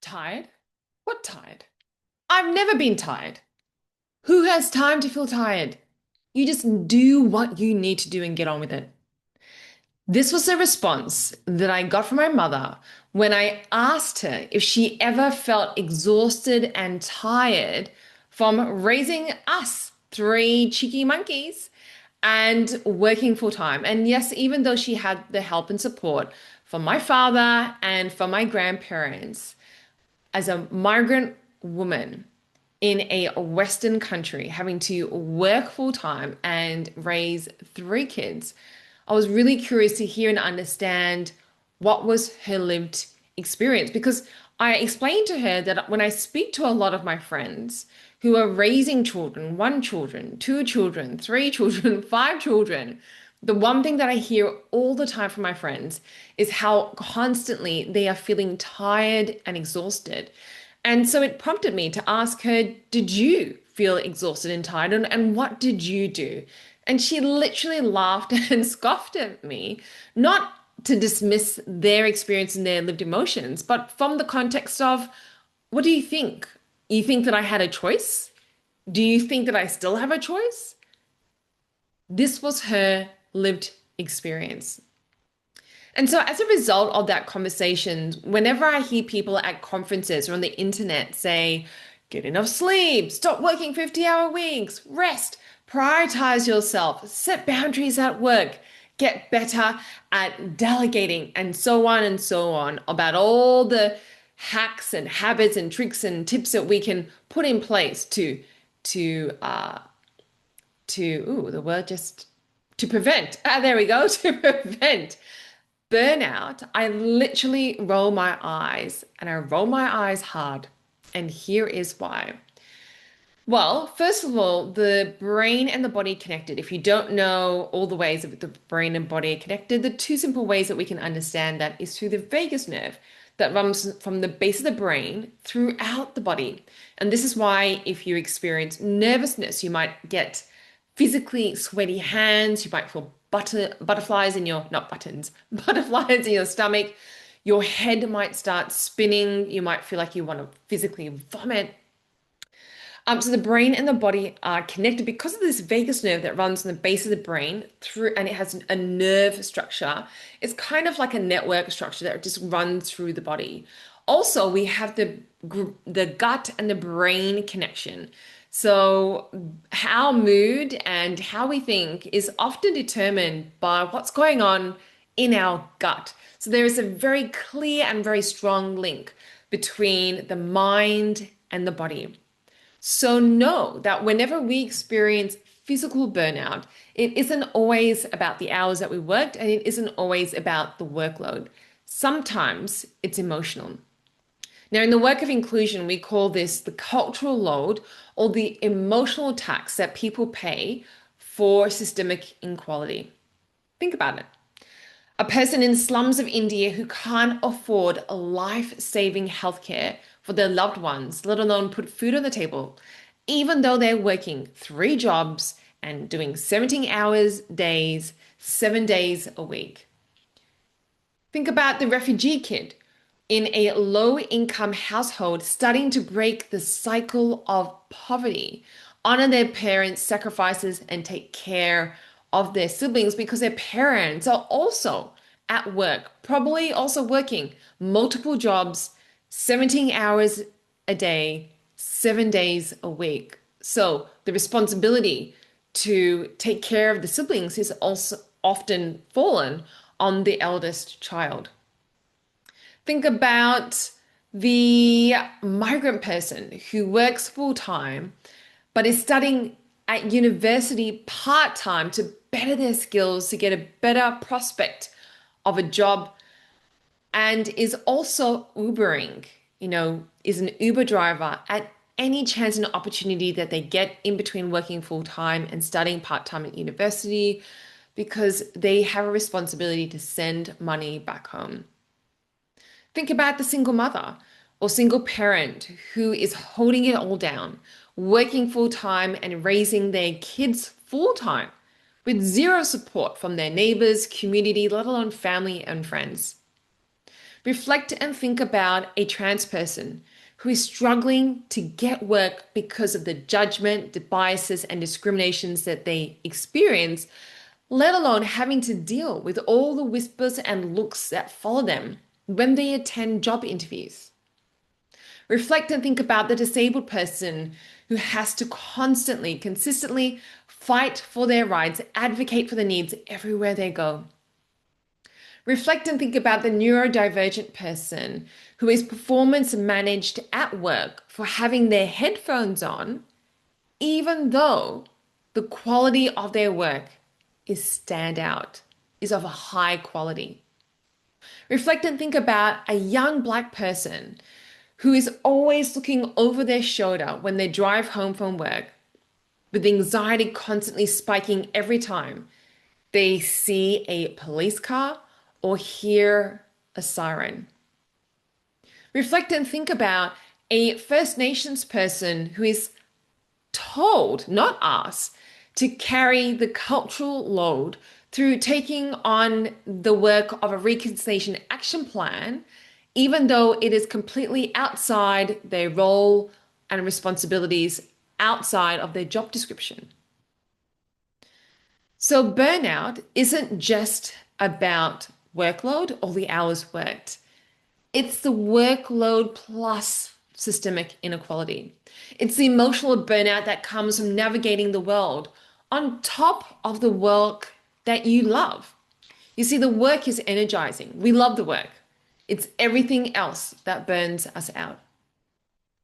Tired? What tired? I've never been tired. Who has time to feel tired? You just do what you need to do and get on with it. This was a response that I got from my mother when I asked her if she ever felt exhausted and tired from raising us three cheeky monkeys and working full time. And yes, even though she had the help and support from my father and from my grandparents, as a migrant woman in a Western country, having to work full time and raise three kids, I was really curious to hear and understand what was her lived experience. Because I explained to her that when I speak to a lot of my friends who are raising children, one children, two children, three children, five children, the one thing that I hear all the time from my friends is how constantly they are feeling tired and exhausted. And so it prompted me to ask her, did you feel exhausted and tired? And what did you do? And she literally laughed and scoffed at me, not to dismiss their experience and their lived emotions, but from the context of, what do you think? You think that I had a choice? Do you think that I still have a choice? This was her lived experience. And so, as a result of that conversation, whenever I hear people at conferences or on the internet say, get enough sleep, stop working 50-hour weeks, rest, prioritize yourself, set boundaries at work, get better at delegating, and so on, about all the hacks and habits and tricks and tips that we can put in place the word just to prevent. There we go, to prevent burnout. I literally roll my eyes and I roll my eyes hard. And here is why. Well, first of all, the brain and the body connected. If you don't know all the ways that the brain and body are connected, the two simple ways that we can understand that is through the vagus nerve that runs from the base of the brain throughout the body. And this is why if you experience nervousness, you might get physically sweaty hands, you might feel butterflies in your, not buttons, butterflies in your stomach. Your head might start spinning. You might feel like you want to physically vomit. So the brain and the body are connected because of this vagus nerve that runs on the base of the brain through, and it has a nerve structure. It's kind of like a network structure that just runs through the body. Also, we have the gut and the brain connection. So our mood and how we think is often determined by what's going on in our gut. So there is a very clear and very strong link between the mind and the body. So know that whenever we experience physical burnout, it isn't always about the hours that we worked and it isn't always about the workload. Sometimes it's emotional. Now, in the work of inclusion, we call this the cultural load or the emotional tax that people pay for systemic inequality. Think about it. A person in slums of India who can't afford life-saving healthcare for their loved ones, let alone put food on the table, even though they're working three jobs and doing 17 hours days, 7 days a week. Think about the refugee kid in a low-income household starting to break the cycle of poverty, honor their parents' sacrifices, and take care of their siblings because their parents are also at work, probably also working multiple jobs, 17 hours a day, 7 days a week. So the responsibility to take care of the siblings is also often fallen on the eldest child. Think about the migrant person who works full time but is studying at university part-time to better their skills, to get a better prospect of a job, and is also Ubering, is an Uber driver at any chance and opportunity that they get in between working full-time and studying part-time at university because they have a responsibility to send money back home. Think about the single mother or single parent who is holding it all down, working full time and raising their kids full time with zero support from their neighbors, community, let alone family and friends. Reflect and think about a trans person who is struggling to get work because of the judgment, the biases, and discriminations that they experience, let alone having to deal with all the whispers and looks that follow them when they attend job interviews. Reflect and think about the disabled person who has to constantly, consistently fight for their rights, advocate for their needs everywhere they go. Reflect and think about the neurodivergent person who is performance managed at work for having their headphones on, even though the quality of their work is standout, is of a high quality. Reflect and think about a young Black person who is always looking over their shoulder when they drive home from work, with anxiety constantly spiking every time they see a police car or hear a siren. Reflect and think about a First Nations person who is told, not asked, to carry the cultural load through taking on the work of a reconciliation action plan, even though it is completely outside their role and responsibilities, outside of their job description. So burnout isn't just about workload or the hours worked. It's the workload plus systemic inequality. It's the emotional burnout that comes from navigating the world on top of the work that you love. You see, the work is energizing. We love the work. It's everything else that burns us out.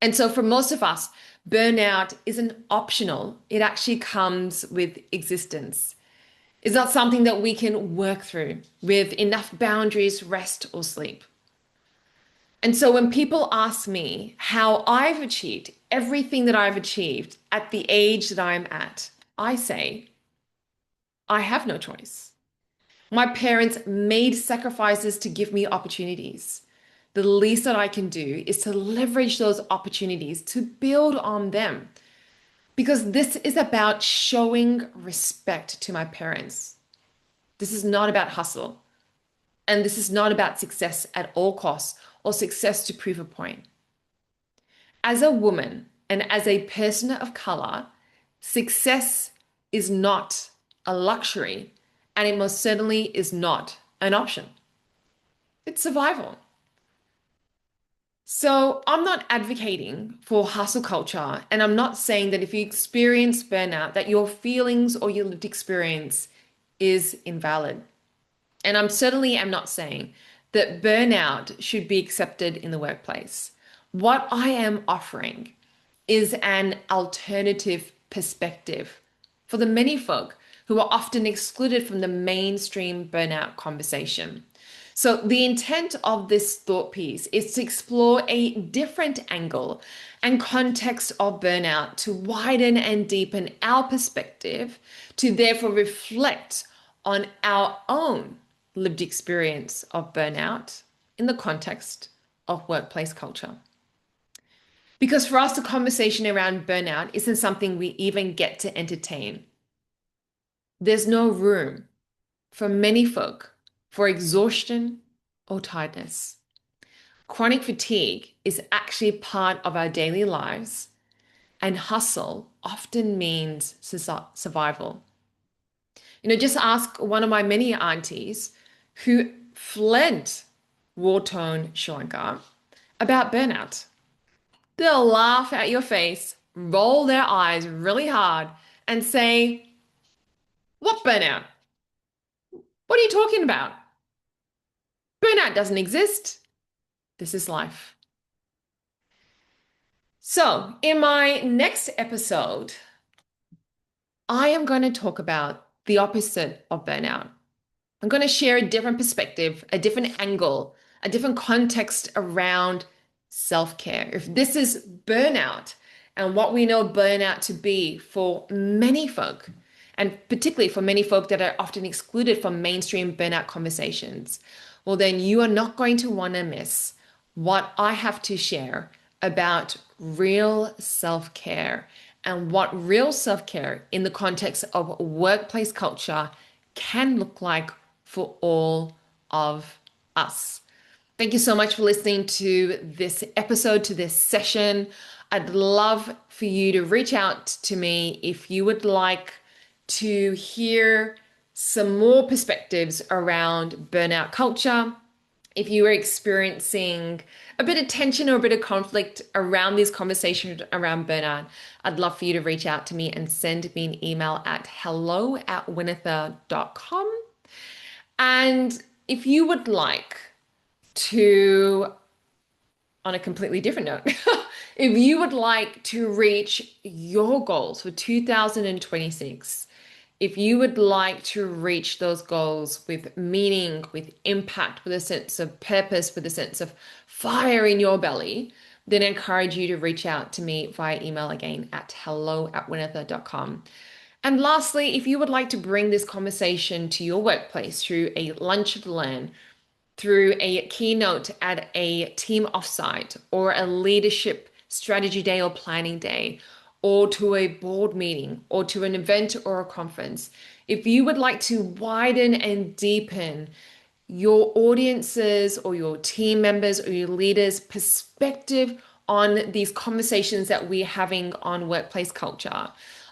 And so for most of us, burnout isn't optional. It actually comes with existence. It's not something that we can work through with enough boundaries, rest, or sleep. And so when people ask me how I've achieved everything that I've achieved at the age that I'm at, I say, I have no choice. My parents made sacrifices to give me opportunities. The least that I can do is to leverage those opportunities to build on them. Because this is about showing respect to my parents. This is not about hustle. And this is not about success at all costs or success to prove a point. As a woman and as a person of color, success is not a luxury, and it most certainly is not an option. It's survival. So I'm not advocating for hustle culture, and I'm not saying that if you experience burnout, that your feelings or your lived experience is invalid. And I'm certainly am not saying that burnout should be accepted in the workplace. What I am offering is an alternative perspective for the many folk who are often excluded from the mainstream burnout conversation. So the intent of this thought piece is to explore a different angle and context of burnout to widen and deepen our perspective, to therefore reflect on our own lived experience of burnout in the context of workplace culture. Because for us, the conversation around burnout isn't something we even get to entertain. There's no room for many folk for exhaustion or tiredness. Chronic fatigue is actually part of our daily lives, and hustle often means survival. Just ask one of my many aunties who fled war-torn Sri Lanka about burnout. They'll laugh at your face, roll their eyes really hard, and say, "What burnout? What are you talking about? Burnout doesn't exist. This is life." So, in my next episode, I am going to talk about the opposite of burnout. I'm going to share a different perspective, a different angle, a different context around self-care. If this is burnout and what we know burnout to be for many folk, and particularly for many folk that are often excluded from mainstream burnout conversations, well, then you are not going to want to miss what I have to share about real self-care and what real self-care in the context of workplace culture can look like for all of us. Thank you so much for listening to this episode, to this session. I'd love for you to reach out to me if you would like to hear some more perspectives around burnout culture. If you are experiencing a bit of tension or a bit of conflict around these conversations around burnout, I'd love for you to reach out to me and send me an email at hello@winitha.com. And if you would like to, on a completely different note, if you would like to reach your goals for 2026, if you would like to reach those goals with meaning, with impact, with a sense of purpose, with a sense of fire in your belly, then I encourage you to reach out to me via email again at hello@winitha.com. And lastly, if you would like to bring this conversation to your workplace through a lunch and learn, through a keynote at a team offsite or a leadership strategy day or planning day, or to a board meeting or to an event or a conference, if you would like to widen and deepen your audiences or your team members or your leaders' perspective on these conversations that we're having on workplace culture,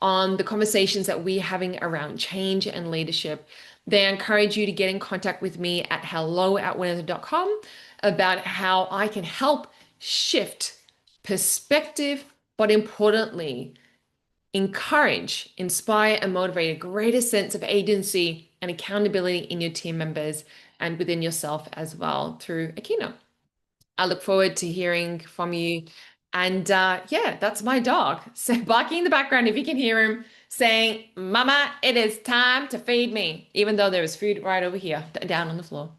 on the conversations that we're having around change and leadership, they encourage you to get in contact with me at hello@winitha.com about how I can help shift perspective, but importantly, encourage, inspire, and motivate a greater sense of agency and accountability in your team members and within yourself as well through a keynote. I look forward to hearing from you. And yeah, that's my dog. So barking in the background, if you can hear him saying, Mama, it is time to feed me, even though there is food right over here down on the floor.